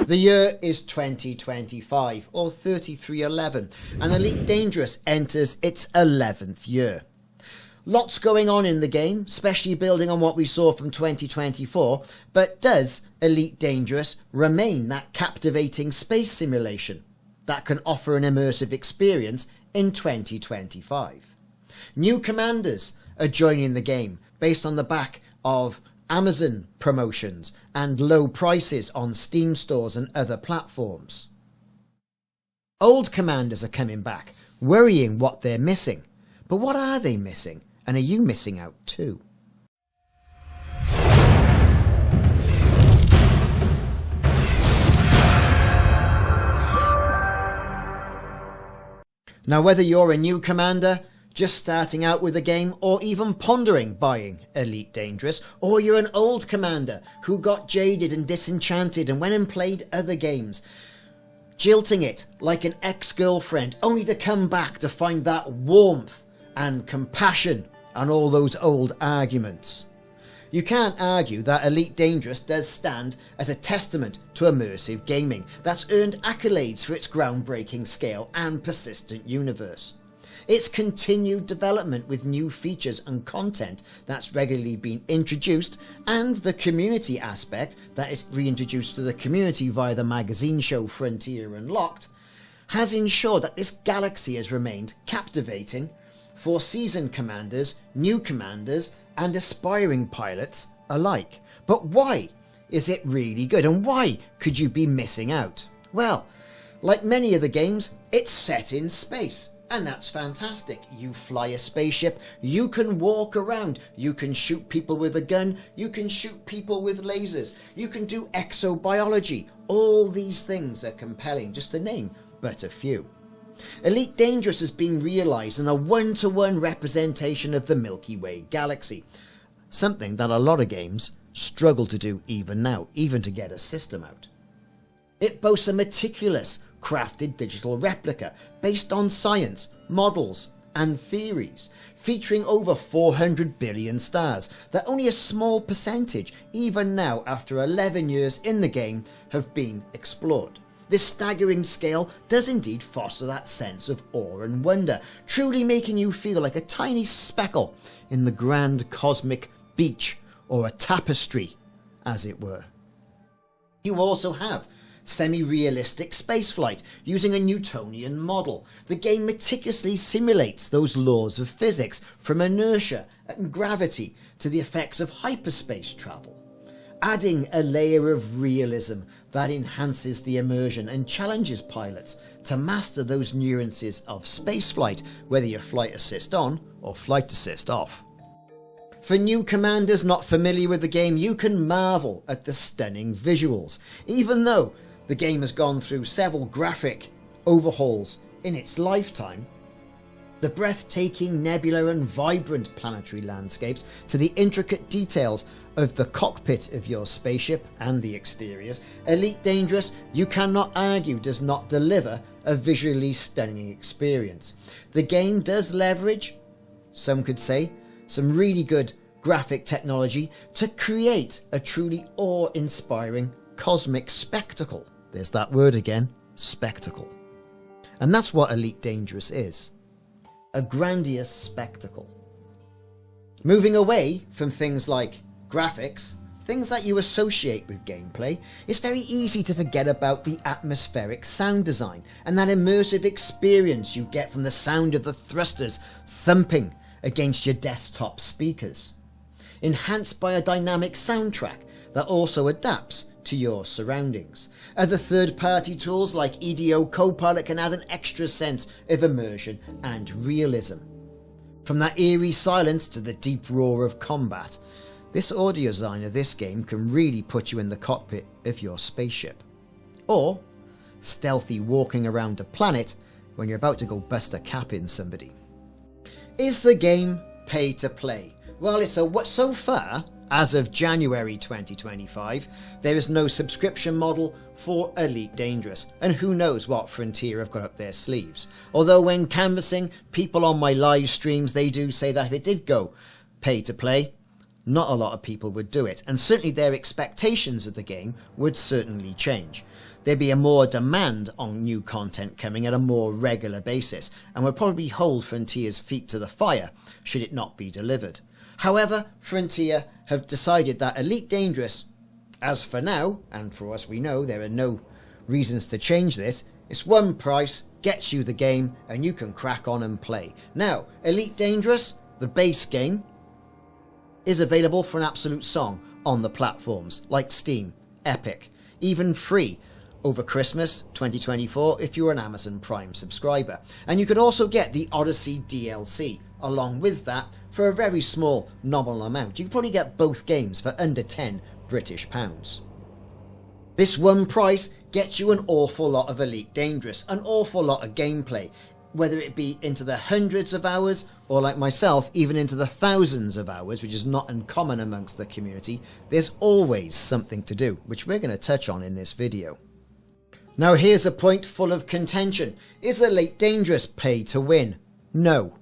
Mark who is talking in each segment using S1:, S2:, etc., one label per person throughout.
S1: The year is 2025, or 3311, and Elite Dangerous enters its 11th year. Lots going on in the game, especially building on what we saw from 2024, but does Elite Dangerous remain that captivating space simulation that can offer an immersive experience in 2025? New commanders are joining the game based on the back of Amazon promotions and low prices on Steam stores and other platforms. Old commanders are coming back, worrying what they're missing. But what are they missing? And are you missing out too? Now, whether you're a new commander, just starting out with the game, or even pondering buying Elite Dangerous, or you're an old commander who got jaded and disenchanted and went and played other games, jilting it like an ex-girlfriend, only to come back to find that warmth and compassion and all those old arguments. You can't argue that Elite Dangerous does stand as a testament to immersive gaming that's earned accolades for its groundbreaking scale and persistent universe. Its continued development with new features and content that's regularly been introduced, and the community aspect that is reintroduced to the community via the magazine show Frontier Unlocked, has ensured that this galaxy has remained captivating for seasoned commanders, new commanders, and aspiring pilots alike. But why is it really good, and why could you be missing out? Well, like many of the games, it's set in space. And that's fantastic. You fly a spaceship, you can walk around, you can shoot people with a gun, you can shoot people with lasers, you can do exobiology. All these things are compelling, just to name but a few. Elite Dangerous has been realised in a one-to-one representation of the Milky Way galaxy, something that a lot of games struggle to do even now, even to get a system out. It boasts a meticulous, crafted digital replica based on science, models and theories, featuring over 400 billion stars that only a small percentage, even now after 11 years in the game, have been explored. This staggering scale does indeed foster that sense of awe and wonder, truly making you feel like a tiny speckle in the grand cosmic beach, or a tapestry, as it were. You also have semi-realistic spaceflight using a Newtonian model. The game meticulously simulates those laws of physics, from inertia and gravity to the effects of hyperspace travel, adding a layer of realism that enhances the immersion and challenges pilots to master those nuances of spaceflight, whether you're flight assist on or flight assist off. For new commanders not familiar with the game, you can marvel at the stunning visuals, even though the game has gone through several graphic overhauls in its lifetime. The breathtaking, nebula and vibrant planetary landscapes, to the intricate details of the cockpit of your spaceship and the exteriors, Elite Dangerous, you cannot argue, does not deliver a visually stunning experience. The game does leverage, some could say, some really good graphic technology to create a truly awe-inspiring cosmic spectacle. There's that word again, spectacle. And that's what Elite Dangerous is. A grandiose spectacle. Moving away from things like graphics, things that you associate with gameplay, it's very easy to forget about the atmospheric sound design and that immersive experience you get from the sound of the thrusters thumping against your desktop speakers, enhanced by a dynamic soundtrack that also adapts to your surroundings. Other third-party tools like EDO Copilot can add an extra sense of immersion and realism. From that eerie silence to the deep roar of combat, this audio design of this game can really put you in the cockpit of your spaceship. Or stealthy walking around a planet when you're about to go bust a cap in somebody. Is the game pay to play? Well, it's so far, as of January 2025, there is no subscription model for Elite Dangerous, and who knows what Frontier have got up their sleeves. Although when canvassing people on my live streams, they do say that if it did go pay to play, not a lot of people would do it, and certainly their expectations of the game would certainly change. there'd be a more demand on new content coming at a more regular basis, and would probably hold Frontier's feet to the fire should it not be delivered. However, Frontier have decided that Elite Dangerous, as for now, and for us we know there are no reasons to change this, it's one price, gets you the game, and you can crack on and play. Now, Elite Dangerous, the base game, is available for an absolute song on the platforms like Steam, Epic, even free over Christmas 2024 if you're an Amazon Prime subscriber. And you can also get the Odyssey DLC along with that for a very small nominal amount. You can probably get both games for under £10 British. This one price gets you an awful lot of Elite Dangerous, an awful lot of gameplay, whether it be into the hundreds of hours or, like myself, even into the thousands of hours, which is not uncommon amongst the community. There's always something to do, which we're going to touch on in this video. Now here's a point full of contention. Is Elite Dangerous pay to win? No.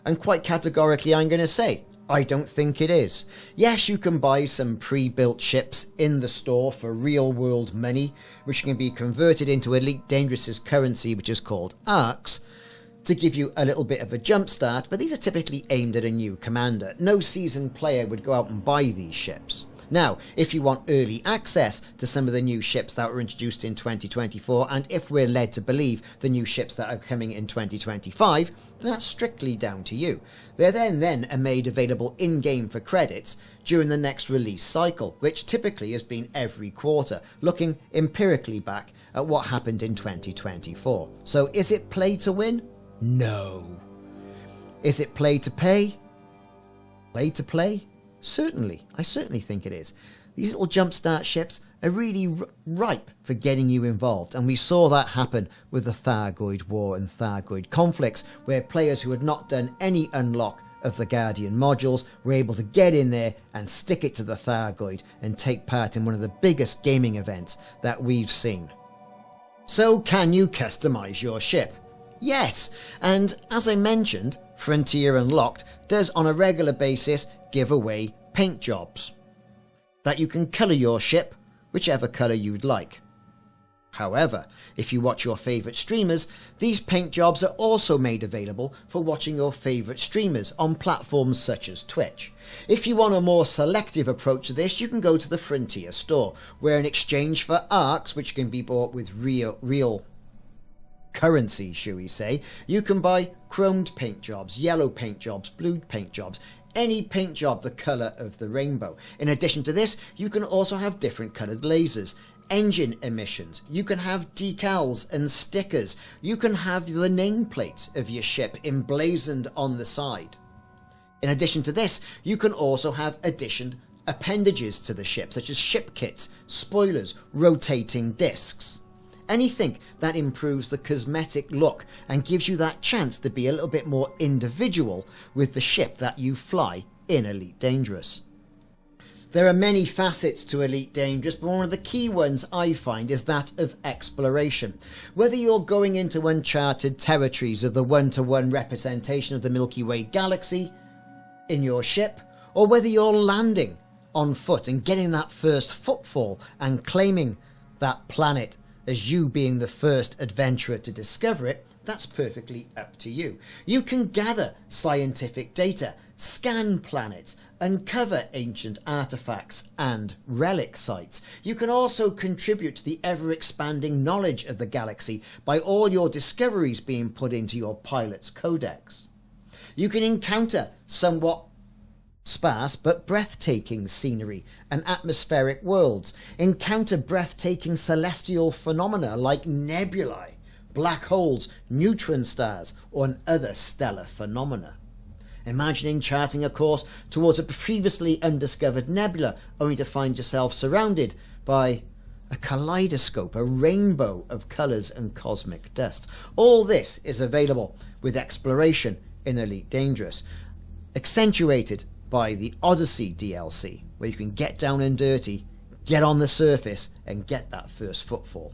S1: And quite categorically I'm going to say, I don't think it is. Yes, you can buy some pre-built ships in the store for real-world money, which can be converted into Elite Dangerous's currency, which is called ARX, to give you a little bit of a jump start, but these are typically aimed at a new commander. No seasoned player would go out and buy these ships. Now, if you want early access to some of the new ships that were introduced in 2024, and if we're led to believe the new ships that are coming in 2025, that's strictly down to you. They're then are made available in-game for credits during the next release cycle, which typically has been every quarter, looking empirically back at what happened in 2024. So is it play to win? No. Is it play to pay? Play to play? Certainly. I certainly think it is. These little jumpstart ships are really ripe for getting you involved, and we saw that happen with the Thargoid War and Thargoid conflicts, where players who had not done any unlock of the Guardian modules were able to get in there and stick it to the Thargoid and take part in one of the biggest gaming events that we've seen. So can you customize your ship? Yes, and as I mentioned, Frontier Unlocked does on a regular basis give away paint jobs that you can colour your ship whichever colour you'd like. However, if you watch your favourite streamers, these paint jobs are also made available for watching your favourite streamers on platforms such as Twitch. If you want a more selective approach to this, you can go to the Frontier store, where in exchange for ARX, which can be bought with real currency, shall we say, you can buy chromed paint jobs, yellow paint jobs, blue paint jobs, any paint job the colour of the rainbow. In addition to this, you can also have different coloured lasers, engine emissions, you can have decals and stickers, you can have the nameplate of your ship emblazoned on the side. In addition to this, you can also have appendages to the ship, such as ship kits, spoilers, rotating discs. Anything that improves the cosmetic look and gives you that chance to be a little bit more individual with the ship that you fly in Elite Dangerous. There are many facets to Elite Dangerous, but one of the key ones I find is that of exploration. Whether you're going into uncharted territories of the one-to-one representation of the Milky Way galaxy in your ship, or whether you're landing on foot and getting that first footfall and claiming that planet as you being the first adventurer to discover it, that's perfectly up to you. You can gather scientific data, scan planets, uncover ancient artifacts and relic sites. You can also contribute to the ever-expanding knowledge of the galaxy by all your discoveries being put into your pilot's codex. You can encounter somewhat sparse but breathtaking scenery and atmospheric worlds, encounter breathtaking celestial phenomena like nebulae, black holes, neutron stars, or other stellar phenomena. Imagining charting a course towards a previously undiscovered nebula only to find yourself surrounded by a kaleidoscope, a rainbow of colours and cosmic dust. All this is available with exploration in Elite Dangerous, accentuated by the Odyssey DLC, where you can get down and dirty, get on the surface, and get that first footfall.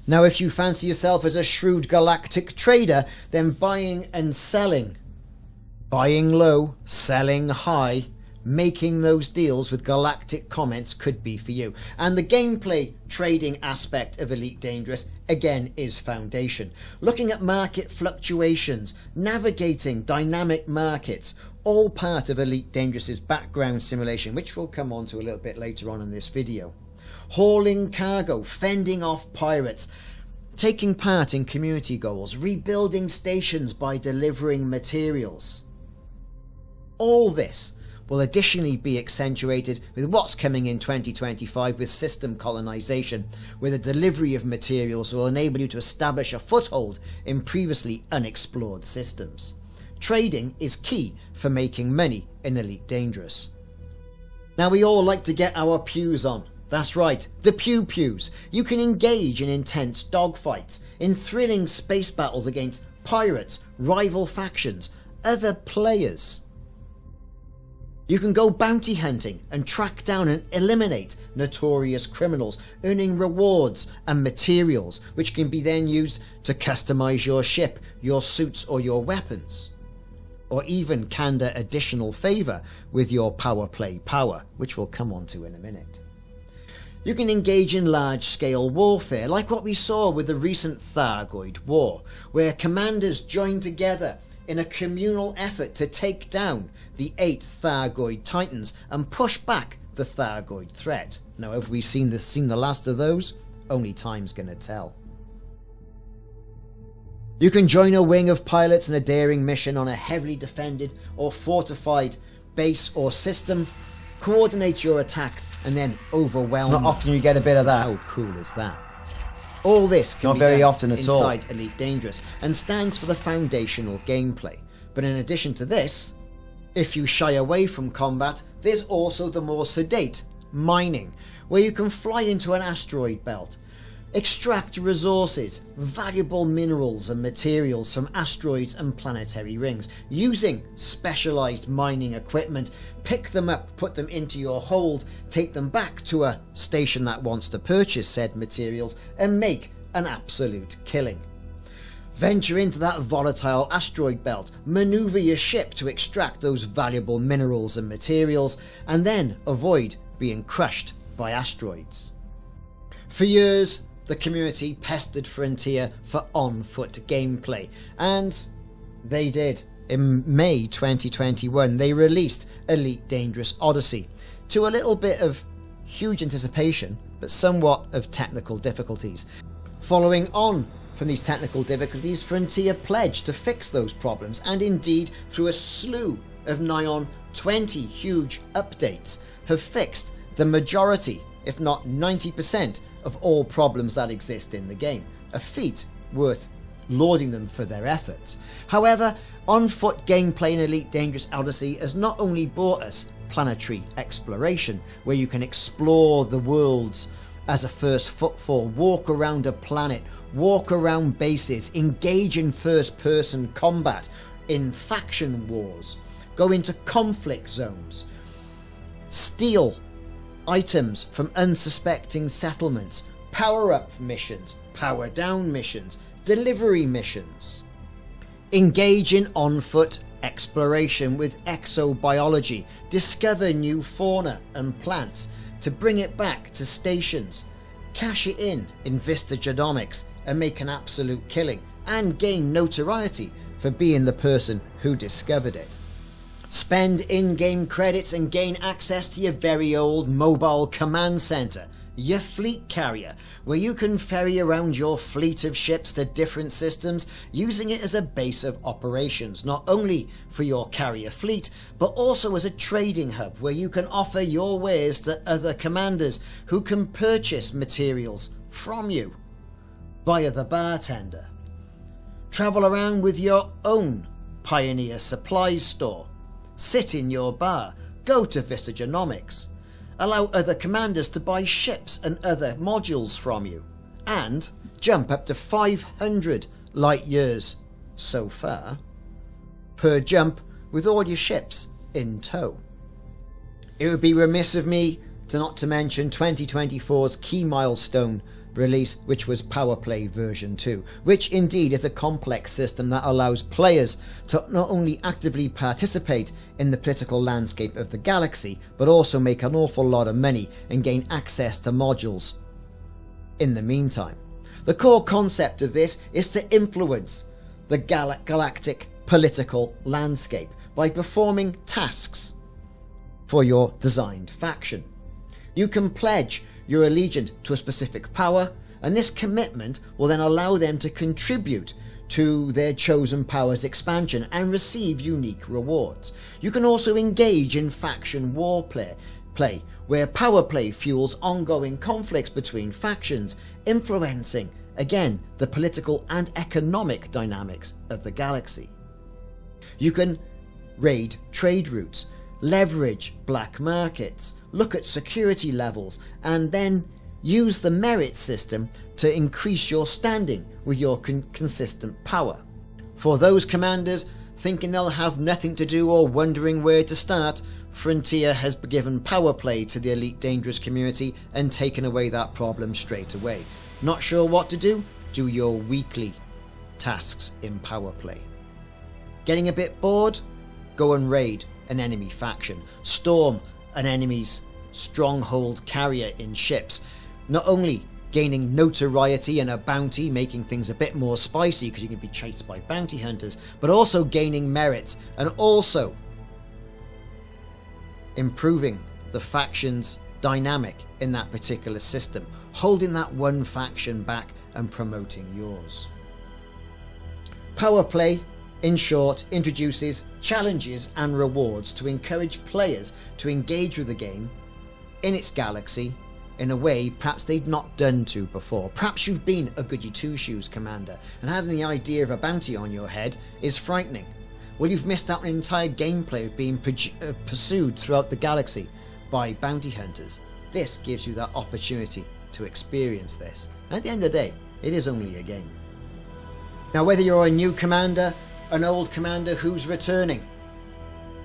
S1: Now, if you fancy yourself as a shrewd galactic trader, then buying and selling, buying low, selling high, making those deals with galactic comments could be for you. And the gameplay trading aspect of Elite Dangerous again is foundation. Looking at market fluctuations, navigating dynamic markets, all part of Elite Dangerous's background simulation, which we'll come on to a little bit later on in this video. Hauling cargo, fending off pirates, taking part in community goals, rebuilding stations by delivering materials. All this will additionally be accentuated with what's coming in 2025 with system colonization, where the delivery of materials will enable you to establish a foothold in previously unexplored systems. Trading is key for making money in Elite Dangerous. Now, we all like to get our pews on. That's right, the pew-pews. You can engage in intense dogfights, in thrilling space battles against pirates, rival factions, other players. You can go bounty hunting and track down and eliminate notorious criminals, earning rewards and materials which can be then used to customize your ship, your suits or your weapons. Or even candor additional favour with your power play power, which we'll come on to in a minute. You can engage in large-scale warfare, like what we saw with the recent Thargoid War, where commanders joined together in a communal effort to take down the 8 Thargoid Titans and push back the Thargoid threat. Now, have we seen the last of those? Only time's gonna tell. You can join a wing of pilots in a daring mission on a heavily defended or fortified base or system, coordinate your attacks and then overwhelm.
S2: It's not often you get a bit of that.
S1: How cool is that? All this can
S2: not
S1: be
S2: very
S1: done
S2: often at all
S1: inside Elite Dangerous and stands for the foundational gameplay. But in addition to this, if you shy away from combat, there's also the more sedate mining, where you can fly into an asteroid belt, extract resources, valuable minerals and materials from asteroids and planetary rings, using specialised mining equipment, pick them up, put them into your hold, take them back to a station that wants to purchase said materials and make an absolute killing. Venture into that volatile asteroid belt, manoeuvre your ship to extract those valuable minerals and materials, and then avoid being crushed by asteroids. For years, the community pestered Frontier for on-foot gameplay, and they did. In May 2021, they released Elite Dangerous Odyssey, to a little bit of huge anticipation, but somewhat of technical difficulties. Following on from these technical difficulties, Frontier pledged to fix those problems, and indeed, through a slew of nigh on 20 huge updates, have fixed the majority, if not 90%, of all problems that exist in the game, a feat worth lauding them for their efforts. However, on-foot gameplay in Elite Dangerous Odyssey has not only brought us planetary exploration, where you can explore the worlds as a first footfall, walk around a planet, walk around bases, engage in first-person combat, in faction wars, go into conflict zones, steal items from unsuspecting settlements, power-up missions, power-down missions, delivery missions. Engage in on-foot exploration with exobiology, discover new fauna and plants to bring it back to stations, cash it in Vista Genomics and make an absolute killing, and gain notoriety for being the person who discovered it. Spend in-game credits and gain access to your very old mobile command centre, your fleet carrier, where you can ferry around your fleet of ships to different systems, using it as a base of operations, not only for your carrier fleet, but also as a trading hub where you can offer your wares to other commanders who can purchase materials from you via the bartender. Travel around with your own Pioneer supplies store. Sit in your bar, go to Vista Genomics, allow other commanders to buy ships and other modules from you, and jump up to 500 light years so far per jump with all your ships in tow. It would be remiss of me to not to mention 2024's key milestone, release, which was Power Play version 2, which indeed is a complex system that allows players to not only actively participate in the political landscape of the galaxy, but also make an awful lot of money and gain access to modules in the meantime. The core concept of this is to influence the galactic political landscape by performing tasks for your designed faction. You can pledge your allegiance to a specific power, and this commitment will then allow them to contribute to their chosen power's expansion and receive unique rewards. You can also engage in faction war play, where power play fuels ongoing conflicts between factions, influencing, again, the political and economic dynamics of the galaxy. You can raid trade routes, leverage black markets, look at security levels, and then use the merit system to increase your standing with your consistent power. For those commanders thinking they'll have nothing to do or wondering where to start, Frontier has given power play to the Elite Dangerous community and taken away that problem straight away. Not sure what to do? Do your weekly tasks in power play. Getting a bit bored? Go and raid an enemy faction. Storm an enemy's stronghold carrier in ships. Not only gaining notoriety and a bounty, making things a bit more spicy because you can be chased by bounty hunters, but also gaining merits and also improving the faction's dynamic in that particular system, holding that one faction back and promoting yours. Power play, in short, introduces challenges and rewards to encourage players to engage with the game in its galaxy in a way perhaps they'd not done to before. Perhaps you've been a goody two-shoes commander and having the idea of a bounty on your head is frightening. Well, you've missed out on an entire gameplay of being pursued throughout the galaxy by bounty hunters. This gives you that opportunity to experience this. And at the end of the day, it is only a game. Now, whether you're a new commander, an old commander who's returning,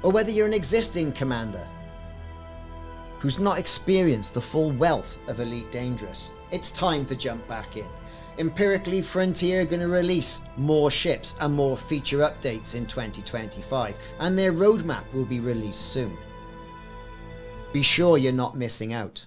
S1: or whether you're an existing commander who's not experienced the full wealth of Elite Dangerous, it's time to jump back in. Empirically, Frontier are going to release more ships and more feature updates in 2025, and their roadmap will be released soon. Be sure you're not missing out.